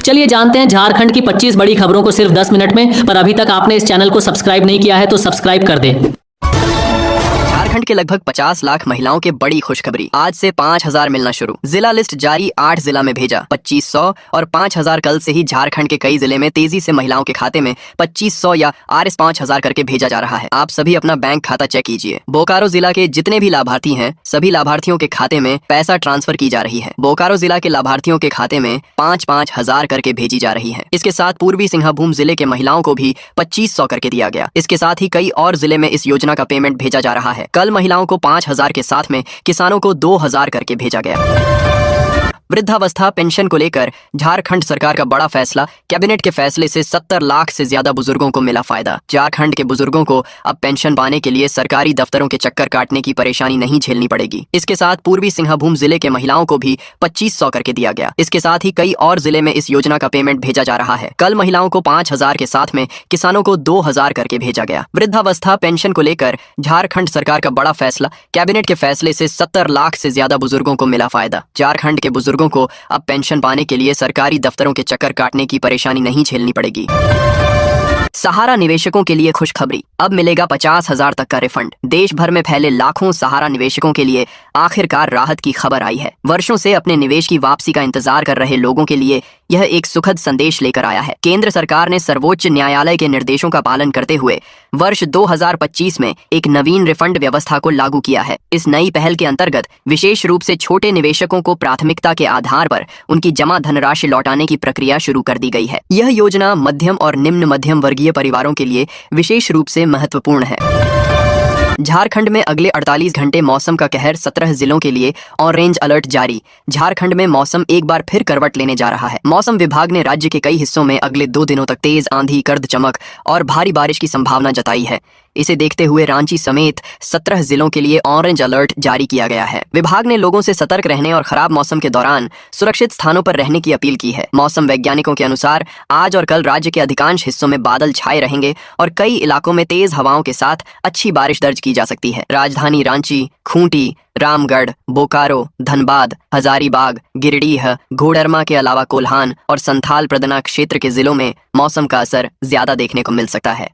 चलिए जानते हैं झारखंड की 25 बड़ी खबरों को सिर्फ 10 मिनट में। पर अभी तक आपने इस चैनल को सब्सक्राइब नहीं किया है तो सब्सक्राइब कर दें। झारखंड के लगभग 50 लाख महिलाओं के बड़ी खुशखबरी, आज से 5000 मिलना शुरू। जिला लिस्ट जारी, 8 जिला में भेजा 2500 और 5000 कल से ही झारखंड के कई जिले में तेजी से महिलाओं के खाते में 2500 या RS 5000 करके भेजा जा रहा है। आप सभी अपना बैंक खाता चेक कीजिए। बोकारो जिला के जितने भी लाभार्थी हैं, सभी लाभार्थियों के खाते में पैसा ट्रांसफर की जा रही है। बोकारो जिला के लाभार्थियों के खाते में 5-5 हजार करके भेजी जा रही है। इसके साथ पूर्वी सिंहभूम जिले के महिलाओं को भी 2500 करके दिया गया। इसके साथ ही कई और जिले में इस योजना का पेमेंट भेजा जा रहा है। कल महिलाओं को 5000 के साथ में किसानों को 2000 करके भेजा गया। वृद्धावस्था पेंशन को लेकर झारखंड सरकार का बड़ा फैसला, कैबिनेट के फैसले से 70 लाख से ज्यादा बुजुर्गों को मिला फायदा। झारखंड के बुजुर्गों को अब पेंशन पाने के लिए सरकारी दफ्तरों के चक्कर काटने की परेशानी नहीं झेलनी पड़ेगी। इसके साथ पूर्वी सिंहभूम जिले के महिलाओं को भी 2500 करके दिया गया। इसके साथ ही कई और जिले में इस योजना का पेमेंट भेजा जा रहा है। कल महिलाओं को 5000 के साथ में किसानों को 2000 करके भेजा गया। वृद्धावस्था पेंशन को लेकर झारखंड सरकार का बड़ा फैसला, कैबिनेट के फैसले से 70 लाख से ज्यादा बुजुर्गों को मिला फायदा। झारखंड के बुजुर्गों को अब पेंशन पाने के लिए सरकारी दफ्तरों के चक्कर काटने की परेशानी नहीं झेलनी पड़ेगी। सहारा निवेशकों के लिए खुशखबरी, अब मिलेगा 50,000 तक का रिफंड। देश भर में फैले लाखों सहारा निवेशकों के लिए आखिरकार राहत की खबर आई है। वर्षों से अपने निवेश की वापसी का इंतजार कर रहे लोगों के लिए यह एक सुखद संदेश लेकर आया है। केंद्र सरकार ने सर्वोच्च न्यायालय के निर्देशों का पालन करते हुए वर्ष 2025 में एक नवीन रिफंड व्यवस्था को लागू किया है। इस नई पहल के अंतर्गत विशेष रूप से छोटे निवेशकों को प्राथमिकता के आधार पर उनकी जमा धनराशि लौटाने की प्रक्रिया शुरू कर दी गई है। यह योजना मध्यम और निम्न मध्यम वर्गीय परिवारों के लिए विशेष रूप से महत्वपूर्ण है। झारखंड में अगले 48 घंटे मौसम का कहर, 17 जिलों के लिए ऑरेंज अलर्ट जारी। झारखंड में मौसम एक बार फिर करवट लेने जा रहा है। मौसम विभाग ने राज्य के कई हिस्सों में अगले 2 दिनों तक तेज आंधी, गर्द चमक और भारी बारिश की संभावना जताई है। इसे देखते हुए रांची समेत 17 जिलों के लिए ऑरेंज अलर्ट जारी किया गया है। विभाग ने लोगों से सतर्क रहने और खराब मौसम के दौरान सुरक्षित स्थानों पर रहने की अपील की है। मौसम वैज्ञानिकों के अनुसार आज और कल राज्य के अधिकांश हिस्सों में बादल छाए रहेंगे और कई इलाकों में तेज हवाओं के साथ अच्छी बारिश दर्ज की जा सकती है। राजधानी रांची, खूंटी, रामगढ़, बोकारो, धनबाद, हजारीबाग, गिरिडीह, घोडरमा के अलावा कोल्हान और संथाल प्रदना क्षेत्र के जिलों में मौसम का असर ज्यादा देखने को मिल सकता है।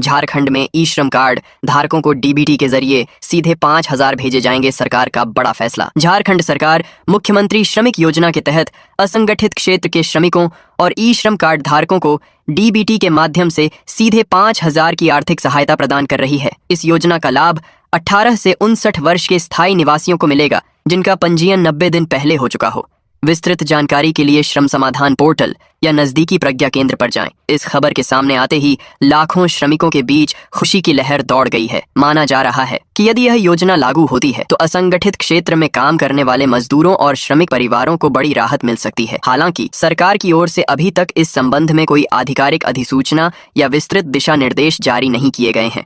झारखंड में ई श्रम कार्ड धारकों को डीबीटी के जरिए सीधे 5000 भेजे जाएंगे, सरकार का बड़ा फैसला। झारखंड सरकार मुख्यमंत्री श्रमिक योजना के तहत असंगठित क्षेत्र के श्रमिकों और ई श्रम कार्ड धारकों को डीबीटी के माध्यम से सीधे 5000 की आर्थिक सहायता प्रदान कर रही है। इस योजना का लाभ 18 से 59 वर्ष के स्थायी निवासियों को मिलेगा जिनका पंजीयन 90 दिन पहले हो चुका हो। विस्तृत जानकारी के लिए श्रम समाधान पोर्टल या नजदीकी प्रज्ञा केंद्र पर जाएं। इस खबर के सामने आते ही लाखों श्रमिकों के बीच खुशी की लहर दौड़ गई है। माना जा रहा है कि यदि यह योजना लागू होती है तो असंगठित क्षेत्र में काम करने वाले मजदूरों और श्रमिक परिवारों को बड़ी राहत मिल सकती है। हालांकि सरकार की ओर से अभी तक इस संबंध में कोई आधिकारिक अधिसूचना या विस्तृत दिशा निर्देश जारी नहीं किए गए हैं।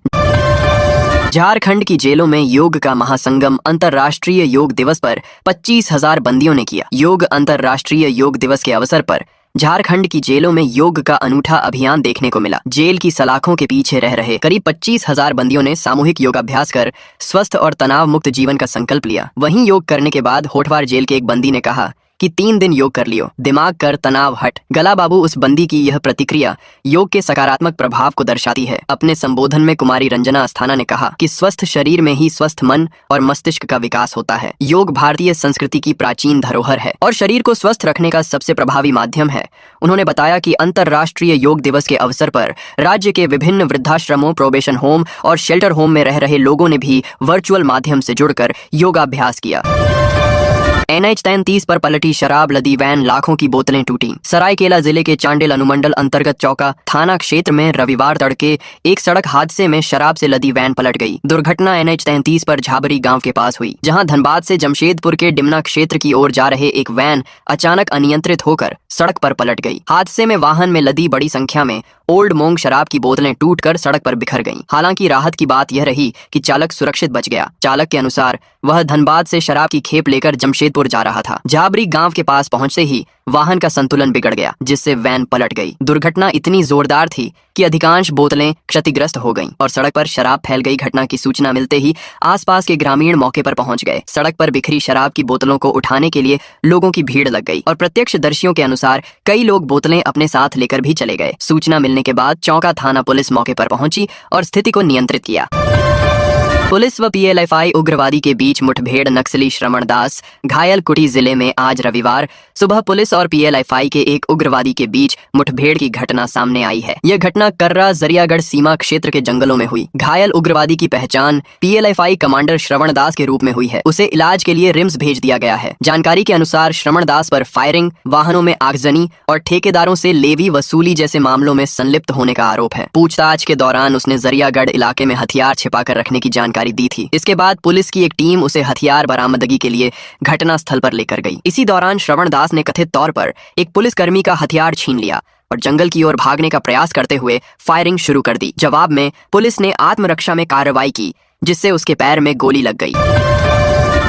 झारखंड की जेलों में योग का महासंगम, अंतर्राष्ट्रीय योग दिवस पर 25,000 बंदियों ने किया योग। अंतर्राष्ट्रीय योग दिवस के अवसर पर झारखंड की जेलों में योग का अनूठा अभियान देखने को मिला। जेल की सलाखों के पीछे रह रहे करीब 25,000 बंदियों ने सामूहिक योगाभ्यास कर स्वस्थ और तनाव मुक्त जीवन का संकल्प लिया। वहीं योग करने के बाद होठवार जेल के एक बंदी ने कहा कि 3 दिन योग कर लियो, दिमाग कर तनाव हट। गला बाबू उस बंदी की यह प्रतिक्रिया योग के सकारात्मक प्रभाव को दर्शाती है। अपने संबोधन में कुमारी रंजना अस्थाना ने कहा कि स्वस्थ शरीर में ही स्वस्थ मन और मस्तिष्क का विकास होता है। योग भारतीय संस्कृति की प्राचीन धरोहर है और शरीर को स्वस्थ रखने का सबसे प्रभावी माध्यम है। उन्होंने बताया कि अंतर्राष्ट्रीय योग दिवस के अवसर पर राज्य के विभिन्न वृद्धाश्रमों, प्रोबेशन होम और शेल्टर होम में रह रहे लोगों ने भी वर्चुअल माध्यम से जुड़कर योगाभ्यास किया। NH 33 पर पलटी शराब लदी वैन, लाखों की बोतलें टूटी। सरायकेला जिले के चांडिल अनुमंडल अंतर्गत चौका थाना क्षेत्र में रविवार तड़के एक सड़क हादसे में शराब से लदी वैन पलट गई। दुर्घटना NH 33 पर झाबरी गांव के पास हुई, जहां धनबाद से जमशेदपुर के डिमना क्षेत्र की ओर जा रहे एक वैन अचानक अनियंत्रित होकर सड़क पर पलट गई। हादसे में वाहन में लदी बड़ी संख्या में ओल्ड मोंग शराब की बोतलें टूटकर सड़क पर बिखर गईं। हालांकि राहत की बात यह रही कि चालक सुरक्षित बच गया। चालक के अनुसार वह धनबाद से शराब की खेप लेकर जमशेदपुर जा रहा था। झाबरी गांव के पास पहुंचते ही वाहन का संतुलन बिगड़ गया, जिससे वैन पलट गई। दुर्घटना इतनी जोरदार थी कि अधिकांश बोतलें क्षतिग्रस्त हो गईं और सड़क पर शराब फैल गई। घटना की सूचना मिलते ही आसपास के ग्रामीण मौके पर पहुंच गए। सड़क पर बिखरी शराब की बोतलों को उठाने के लिए लोगों की भीड़ लग गई और प्रत्यक्षदर्शियों के अनुसार कई लोग बोतलें अपने साथ लेकर भी चले गए। सूचना मिलने के बाद चौका थाना पुलिस मौके पर पहुंची और स्थिति को नियंत्रित किया। पुलिस व पीएलएफआई उग्रवादी के बीच मुठभेड़। नक्सली श्रवण दास घायल। कुटी जिले में आज रविवार सुबह पुलिस और पीएलएफआई के एक उग्रवादी के बीच मुठभेड़ की घटना सामने आई है। यह घटना कर्रा जरियागढ़ सीमा क्षेत्र के जंगलों में हुई। घायल उग्रवादी की पहचान पीएलएफआई कमांडर श्रवण दास के रूप में हुई है। उसे इलाज के लिए रिम्स भेज दिया गया है। जानकारी के अनुसार श्रवण दास पर फायरिंग, वाहनों में आगजनी और ठेकेदारों से लेवी वसूली जैसे मामलों में संलिप्त होने का आरोप है। पूछताछ के दौरान उसने जरियागढ़ इलाके में हथियार छिपाकर रखने की जानकारी दी थी। इसके बाद पुलिस की एक टीम उसे हथियार बरामदगी के लिए घटना स्थल पर लेकर गई। इसी दौरान श्रवण दास ने कथित तौर पर एक पुलिसकर्मी का हथियार छीन लिया और जंगल की ओर भागने का प्रयास करते हुए फायरिंग शुरू कर दी। जवाब में पुलिस ने आत्मरक्षा में कार्रवाई की, जिससे उसके पैर में गोली लग गई।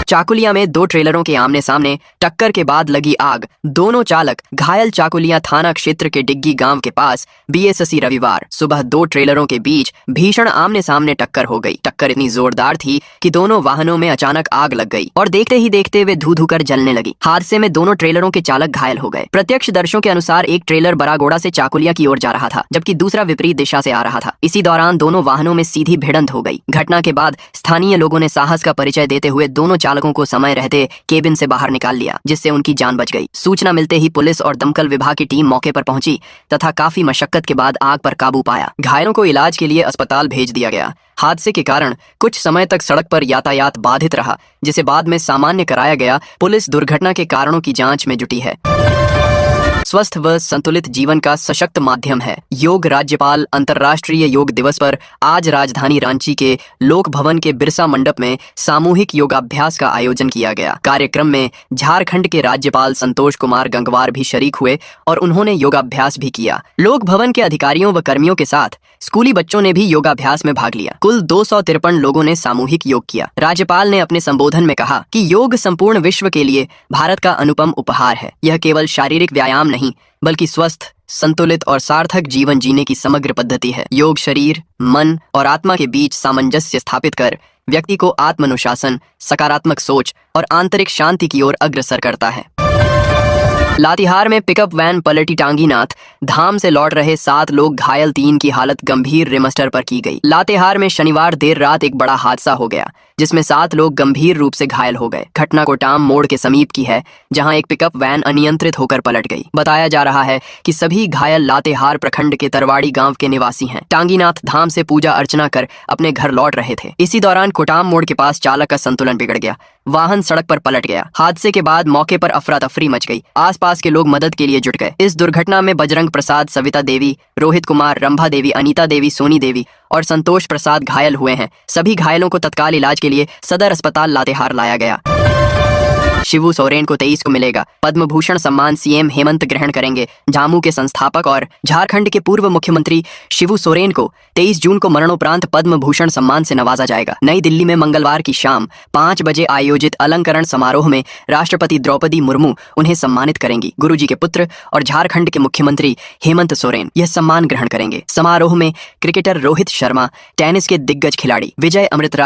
चाकुलिया में दो ट्रेलरों के आमने सामने टक्कर के बाद लगी आग, दोनों चालक घायल। चाकुलिया थाना क्षेत्र के डिग्गी गांव के पास बीएससी रविवार सुबह दो ट्रेलरों के बीच भीषण आमने सामने टक्कर हो गई। टक्कर इतनी जोरदार थी कि दोनों वाहनों में अचानक आग लग गई और देखते ही देखते वे धू धू कर जलने लगी। हादसे में दोनों ट्रेलरों के चालक घायल हो गए। प्रत्यक्षदर्शियों के अनुसार एक ट्रेलर बरागोड़ा से चाकुलिया की ओर जा रहा था, जबकि दूसरा विपरीत दिशा से आ रहा था। इसी दौरान दोनों वाहनों में सीधी भिड़ंत हो गई। घटना के बाद स्थानीय लोगों ने साहस का परिचय देते हुए दोनों चालकों को समय रहते केबिन से बाहर निकाल लिया, जिससे उनकी जान बच गई। सूचना मिलते ही पुलिस और दमकल विभाग की टीम मौके पर पहुंची तथा काफी मशक्कत के बाद आग पर काबू पाया। घायलों को इलाज के लिए अस्पताल भेज दिया गया। हादसे के कारण कुछ समय तक सड़क पर यातायात बाधित रहा, जिसे बाद में सामान्य कराया गया। पुलिस दुर्घटना के कारणों की जांच में जुटी है। स्वस्थ व संतुलित जीवन का सशक्त माध्यम है योग। राज्यपाल अंतर्राष्ट्रीय योग दिवस पर आज राजधानी रांची के लोक भवन के बिरसा मंडप में सामूहिक योगाभ्यास का आयोजन किया गया। कार्यक्रम में झारखंड के राज्यपाल संतोष कुमार गंगवार भी शरीक हुए और उन्होंने योगाभ्यास भी किया। लोक भवन के अधिकारियों व कर्मियों के साथ स्कूली बच्चों ने भी योगाभ्यास में भाग लिया। कुल 253 लोगों ने सामूहिक योग किया। राज्यपाल ने अपने संबोधन में कहा कि योग संपूर्ण विश्व के लिए भारत का अनुपम उपहार है। यह केवल शारीरिक व्यायाम नहीं, बल्कि स्वस्थ, संतुलित और सार्थक जीवन जीने की समग्र पद्धति है। योग शरीर, मन और आत्मा के बीच सामंजस्य स्थापित कर व्यक्ति को आत्मानुशासन, सकारात्मक सोच और आंतरिक शांति की ओर अग्रसर करता है। लातेहार में पिकअप वैन पलटी। टांगीनाथ धाम से लौट रहे 7 लोग घायल, 3 की हालत गंभीर रिमस्टर पर की गई। लातेहार में शनिवार देर रात एक बड़ा हादसा हो गया, जिसमें 7 लोग गंभीर रूप से घायल हो गए। घटना कोटाम मोड़ के समीप की है, जहां एक पिकअप वैन अनियंत्रित होकर पलट गई। बताया जा रहा है कि सभी घायल लातेहार प्रखंड के तरवाड़ी गांव के निवासी हैं। टांगीनाथ धाम से पूजा अर्चना कर अपने घर लौट रहे थे। इसी दौरान कोटाम मोड़ के पास चालक का संतुलन बिगड़ गया, वाहन सड़क पर पलट गया। हादसे के बाद मौके पर अफरा तफरी मच गई। आसपास के लोग मदद के लिए जुट गए। इस दुर्घटना में बजरंग प्रसाद, सविता देवी, रोहित कुमार, रंभा देवी, अनीता देवी, सोनी देवी और संतोष प्रसाद घायल हुए हैं। सभी घायलों को तत्काल इलाज के लिए सदर अस्पताल लातेहार लाया गया। शिबू सोरेन को 23 को मिलेगा पद्म भूषण सम्मान। सीएम हेमंत ग्रहण करेंगे। झामू के संस्थापक और झारखंड के पूर्व मुख्यमंत्री शिबू सोरेन को 23 जून को मरणोपरांत पद्म भूषण सम्मान से नवाजा जाएगा। नई दिल्ली में मंगलवार की शाम 5 बजे आयोजित अलंकरण समारोह में राष्ट्रपति द्रौपदी मुर्मू उन्हें सम्मानित करेंगी। गुरुजी के पुत्र और झारखंड के मुख्यमंत्री हेमंत सोरेन यह सम्मान ग्रहण करेंगे। समारोह में क्रिकेटर रोहित शर्मा, टेनिस के दिग्गज खिलाड़ी विजय अमृतराज